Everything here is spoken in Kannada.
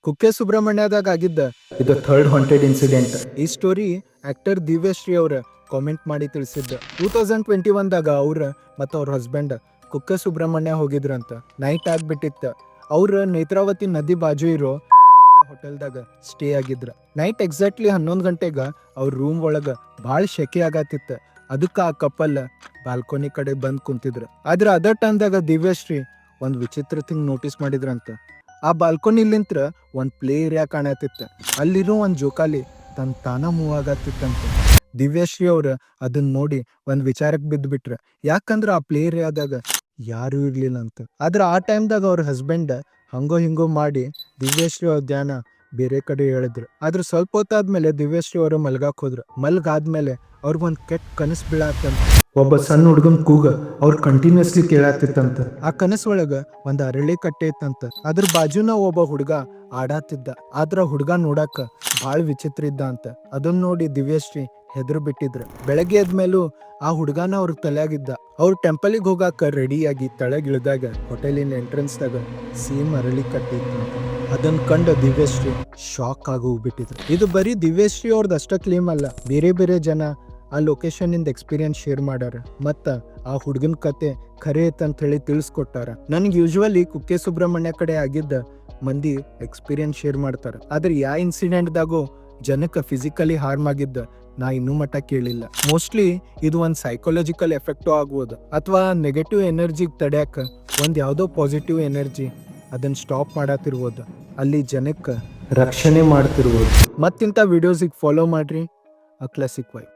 ಕುಕ್ಕೆ ಸುಬ್ರಹ್ಮಣ್ಯದಾಗ ಆಗಿದ್ದ ಇದು ಥರ್ಡ್ ಹಾಂಟೆಡ್ ಇನ್ಸಿಡೆಂಟ್. ಈ ಸ್ಟೋರಿ ಆಕ್ಟರ್ ದಿವ್ಯಶ್ರೀ ಅವ್ರ ಕಾಮೆಂಟ್ ಮಾಡಿ ತಿಳಿಸಿದ್ದ. 2021ದಾಗ ಅವ್ರ ಮತ್ತು ಅವ್ರ ಹಸ್ಬೆಂಡ್ ಕುಕ್ಕೆ ಸುಬ್ರಹ್ಮಣ್ಯ ಹೋಗಿದ್ರಂತ. ನೈಟ್ ಆಗ್ಬಿಟ್ಟಿತ್ತ. ಅವ್ರ ನೇತ್ರಾವತಿ ನದಿ ಬಾಜು ಇರೋ ಹೋಟೆಲ್ದಾಗ ಸ್ಟೇ ಆಗಿದ್ರ. ನೈಟ್ ಎಕ್ಸಾಕ್ಟ್ಲಿ 11 ಗಂಟೆಗ ಅವ್ರ ರೂಮ್ ಒಳಗ ಭಾಳ ಶೆಕೆ ಆಗತ್ತಿತ್ತ. ಅದಕ್ಕ ಆ ಕಪಲ್ ಬಾಲ್ಕೋನಿ ಕಡೆ ಬಂದ್ ಕುಂತಿದ್ರ. ಆದ್ರೆ ಅದ ಟೈಮ್ದಾಗ ದಿವ್ಯಶ್ರೀ ಒಂದ್ ವಿಚಿತ್ರ ಥಿಂಗ್ ನೋಟಿಸ್ ಮಾಡಿದ್ರಂತ. ಆ ಬಾಲ್ಕೋನಿಲಿಂತ್ರ ಒಂದ್ ಪ್ಲೇ ಏರಿಯಾ ಕಾಣತಿತ್ತ. ಅಲ್ಲಿರೋ ಒಂದ್ ಜೋಕಾಲಿ ತಾನ ಮೂವ್ ಆಗತ್ತಿತ್ತಂತ. ದಿವ್ಯಶ್ರೀ ಅವ್ರ ಅದನ್ನ ನೋಡಿ ಒಂದ್ ವಿಚಾರಕ್ಕೆ ಬಿದ್ದು ಬಿಟ್ರ. ಯಾಕಂದ್ರ ಆ ಪ್ಲೇ ಏರಿಯಾದಾಗ ಯಾರು ಇರ್ಲಿಲ್ಲ ಅಂತ. ಆದ್ರ ಆ ಟೈಮ್ದಾಗ ಅವ್ರ ಹಸ್ಬೆಂಡ್ ಹಂಗೋ ಹಿಂಗೋ ಮಾಡಿ ದಿವ್ಯಶ್ರೀ ಅವ್ರ ಧ್ಯಾನ ಬೇರೆ ಕಡೆ ಹೇಳಿದ್ರು. ಆದ್ರೆ ಸ್ವಲ್ಪ ಹೊತ್ತಾದ್ಮೇಲೆ ದಿವ್ಯಶ್ರೀ ಅವರು ಮಲ್ಗಾಕ್ ಹೋದ್ರು. ಮಲ್ಗಾದ್ಮೇಲೆ ಅವ್ರಿಗೊಂದ್ ಕೆಟ್ಟ ಕನಸು ಬೀಳತ್ತಂತ. ಒಬ್ಬ ಸಣ್ಣ ಹುಡುಗನ್ ಕೂಗ ಅವ್ರು ಕಂಟಿನ್ಯೂಸ್ಲಿ ಕೇಳತ್ತಿತ್ತಂತ. ಆ ಕನಸು ಒಳಗ ಒಂದ್ ಅರಳಿ ಕಟ್ಟೆ ಇತ್ತಂತ. ಅದ್ರ ಬಾಜುನ ಒಬ್ಬ ಹುಡುಗ ಆಡಾತಿದ್ದ. ಆದ್ರ ಹುಡುಗ ನೋಡಾಕ ಬಾಳ ವಿಚಿತ್ರ ಇದ್ದ ಅಂತ. ಅದನ್ನ ನೋಡಿ ದಿವ್ಯಶ್ರೀ ಹೆದ್ರು ಬಿಟ್ಟಿದ್ರ. ಬೆಳಗ್ಗೆ ಎದ್ಮೇಲೂ ಆ ಹುಡುಗನ ಅವ್ರ ತಲೆಯಾಗಿದ್ದ. ಅವ್ರ ಟೆಂಪಲಿಗೆ ಹೋಗಾಕ ರೆಡಿಯಾಗಿ ತಳಗಿಳಿದಾಗ ಹೋಟೆಲಿನ ಎಂಟ್ರೆನ್ಸ್ದಾಗ ಸೇಮ್ ಅರಳಿ ಕಟ್ಟೆ ಇತ್ತಂತ. ಅದನ್ನ ಕಂಡ ದಿವ್ಯಶ್ರೀ ಶಾಕ್ ಆಗಿ ಹೋಗ್ಬಿಟ್ಟಿದ್ರು. ಇದು ಬರೀ ದಿವ್ಯಶ್ರೀ ಅವ್ರದ್ದು ಅಷ್ಟ ಕ್ಲೇಮ್ ಅಲ್ಲ, ಬೇರೆ ಬೇರೆ ಜನ ಆ ಲೊಕೇಶನ್ ಇಂದ ಎಕ್ಸ್ಪೀರಿಯನ್ಸ್ ಶೇರ್ ಮಾಡ್ಯಾರ. ಮತ್ತ ಆ ಹುಡುಗನ ಕತೆ ಖರೆ ಐತಂತ ಹೇಳಿ ತಿಳಿಸ್ಕೊಟ್ಟಾರ. ನನ್ಗೆ ಯೂಶುವಲಿ ಕುಕ್ಕೆ ಸುಬ್ರಹ್ಮಣ್ಯ ಕಡೆ ಆಗಿದ್ದ ಮಂದಿ ಎಕ್ಸ್ಪೀರಿಯನ್ಸ್ ಶೇರ್ ಮಾಡ್ತಾರ. ಆದ್ರೆ ಯಾ ಇನ್ಸಿಡೆಂಟ್ದಾಗೂ ಜನಕ್ಕೆ ಫಿಸಿಕಲಿ ಹಾರ್ಮ್ ಆಗಿದ್ದ ನಾ ಇನ್ನೂ ಮಟ್ಟ ಕೇಳಿಲ್ಲ. ಮೋಸ್ಟ್ಲಿ ಇದು ಒಂದ್ ಸೈಕಾಲಜಿಕಲ್ ಎಫೆಕ್ಟು ಆಗ್ಬೋದು, ಅಥವಾ ನೆಗೆಟಿವ್ ಎನರ್ಜಿ ತಡ್ಯಾಕ ಒಂದ್ ಯಾವ್ದೋ ಪಾಸಿಟಿವ್ ಎನರ್ಜಿ ಅದನ್ನ ಸ್ಟಾಪ್ ಮಾಡತ್ತಿರ್ಬೋದು, ಅಲ್ಲಿ ಜನಕ್ಕೆ ರಕ್ಷಣೆ ಮಾಡ್ತಿರ್ಬೋದು. ಮತ್ತಿಂಥ ವಿಡಿಯೋಸಿಗೆ ಫಾಲೋ ಮಾಡ್ರಿ ಅ ಕ್ಲಾಸಿಕ್ ವೈಬ್.